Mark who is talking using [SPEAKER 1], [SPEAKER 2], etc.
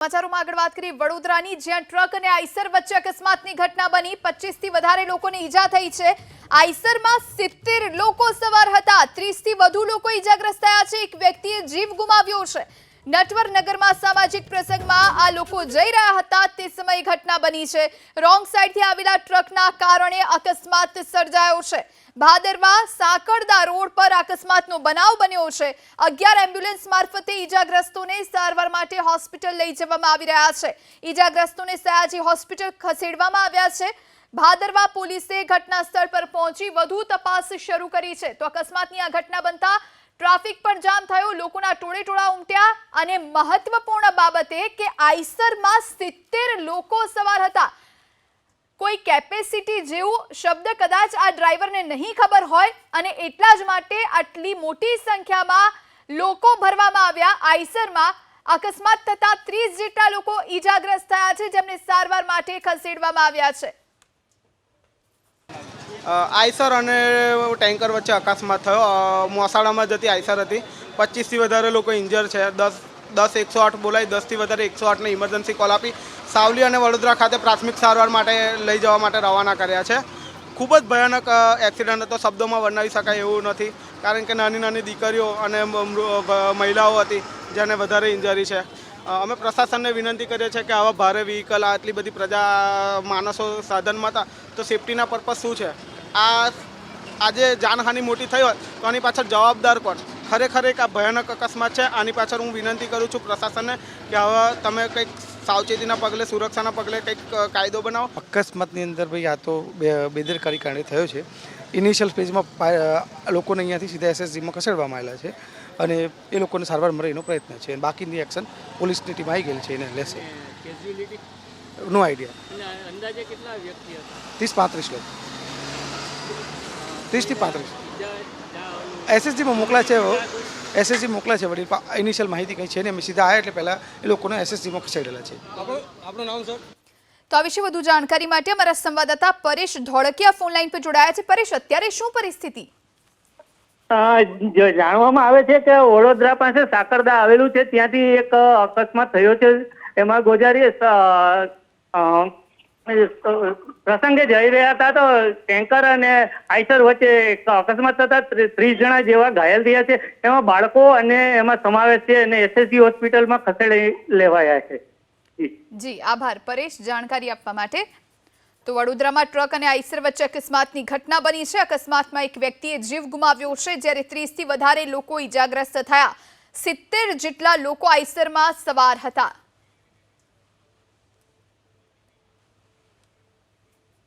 [SPEAKER 1] સમાચારોમાં આગળ વાત કરીએ વડોદરાની, જ્યાં ટ્રક અને આઈસર વચ્ચે અકસ્માતની ઘટના બની। 25 થી વધારે લોકોને ઈજા થઈ છે। આઈસરમાં 70 લોકો સવાર હતા। 30 થી વધુ લોકો ઈજાગ્રસ્ત થયા છે। એક વ્યક્તિએ જીવ ગુમાવ્યો છે। નટવરનગરમાં સામાજિક પ્રસંગમાં આ લોકો જઈ રહ્યા હતા તે સમયે ઘટના બની છે। રોંગ સાઈડથી આવેલા ટ્રકના કારણે અકસ્માત સર્જાયો છે। ભાદરવા સાંકળદા રોડ પર અકસ્માતનો બનાવ બન્યો છે। 11 એમ્બ્યુલન્સ મારફતે ઈજાગ્રસ્તોને સારવાર માટે હોસ્પિટલ લઈ જવામાં આવી રહ્યા છે। ઈજાગ્રસ્તોને સયાજી હોસ્પિટલ ખસેડવામાં આવ્યા છે। ભાદરવા પોલીસે ઘટના સ્થળ પર પહોંચી વધુ તપાસ શરૂ કરી છે। તો અકસ્માતની આ ઘટના બનતા ટ્રાફિક પણ જામ થયો, લોકોના ટોળેટોળા ઉમટ્યા અને મહત્વપૂર્ણ બાબતે કે આઈસરમાં 70 લોકો સવાર હતા। કોઈ કેપેસિટી જેવું શબ્દ કદાચ આ ડ્રાઈવરને નહીં ખબર હોય અને એટલા જ માટે આટલી મોટી સંખ્યામાં લોકો ભરવામાં આવ્યા। આઈસરમાં અકસ્માત થતા 30 જેટલા લોકો ઈજાગ્રસ્ત થયા છે, જેમને સારવાર માટે ખસેડવામાં આવ્યા છે।
[SPEAKER 2] આઈસર અને ટેન્કર વચ્ચે અકસ્માત થયો। મોસાળામાં જતી આઈસર હતી। 25 થી વધારે લોકો ઇન્જર છે। 10 108 બોલાવી, 10 થી વધારે 108 ને ઇમરજન્સી કોલ આપી સાવલી અને વડોદરા ખાતે પ્રાથમિક સારવાર માટે લઈ જવા માટે રવાના કર્યા છે। ખૂબ જ ભયાનક એક્સિડન્ટ હતો, શબ્દોમાં વર્ણવી શકાય એવું નથી, કારણ કે નાની નાની દીકરીઓ અને મહિલાઓ હતી જેને વધારે ઇન્જરી છે। અમે પ્રશાસનને વિનંતી કરીએ છીએ કે આવા ભારે વ્હીકલ, આટલી બધી પ્રજા માણસો સાધનમાં હતા તો સેફટીના પર્પઝ શું છે? આજે જાનહાનિ મોટી થઈ હોય તો આની પાછળ જવાબદાર કોણ? ખરેખર એક આ ભયાનક અકસ્માત છે। આની પાછળ હું વિનંતી કરું છું પ્રશાસનને કે હવે તમે કંઈક સાવચેતીના પગલે, સુરક્ષાના પગલે કંઈક કાયદો બનાવો।
[SPEAKER 3] અકસ્માતની અંદર ભાઈ આ તો બેદરકારી કારણે થયો છે। ઇનિશિયલ સ્ટેજમાં લોકોને અહીંયાથી સીધા એસએસજીમાં ખસેડવામાં આવેલા છે અને એ લોકોને સારવાર મળે એનો પ્રયત્ન છે। બાકીની એક્શન પોલીસની ટીમ આવી ગયેલી છે, એને લેશે। નો આઈડિયા।
[SPEAKER 4] અંદાજે કેટલા વ્યક્તિ હતા?
[SPEAKER 3] 30-35 લોકો, 30 થી 35 એસએસજીમાં મોકલા છે। એસએસજી મોકલા છે વડીલ, ઇનિશિયલ માહિતી કંઈ છે ને, અમે સીધા આવ્યા એટલે પહેલાં એ લોકોને એસએસજીમાં ખસેડેલા છે।
[SPEAKER 2] આપણું નામ સર?
[SPEAKER 1] તો આ વિશે વધુ જાણકારી માટે અમારા સંવાદદાતા પરેશ ધોળકિયા ફોન લાઈન પર જોડાયા છે। પરેશ, અત્યારે શું પરિસ્થિતિ?
[SPEAKER 5] જાણવામાં આવે છે કે વડોદરા પાસે સાકરદા આવેલું છે, ત્યાંથી એક અકસ્માત થયો છે। એમાં ગોજારી પ્રસંગે જઈ રહ્યા હતા તો ટેન્કર અને આઈસર વચ્ચે અકસ્માત થતા 30 જણા જેવા ઘાયલ થયા છે। એમાં બાળકો અને એમાં સમાવેશ છે અને એસએસજી હોસ્પિટલમાં ખસેડી લેવાયા છે।
[SPEAKER 1] જી આભાર પરેશ જાણકારી આપવા માટે। તો વડોદરામાં ટ્રક અને આઈસર વચ્ચે અકસ્માતની ઘટના બની છે। અકસ્માતમાં એક વ્યક્તિએ જીવ ગુમાવ્યો છે, જ્યારે 30 થી વધારે લોકો ઈજાગ્રસ્ત થયા। 70 જેટલા લોકો આઈસરમાં સવાર હતા।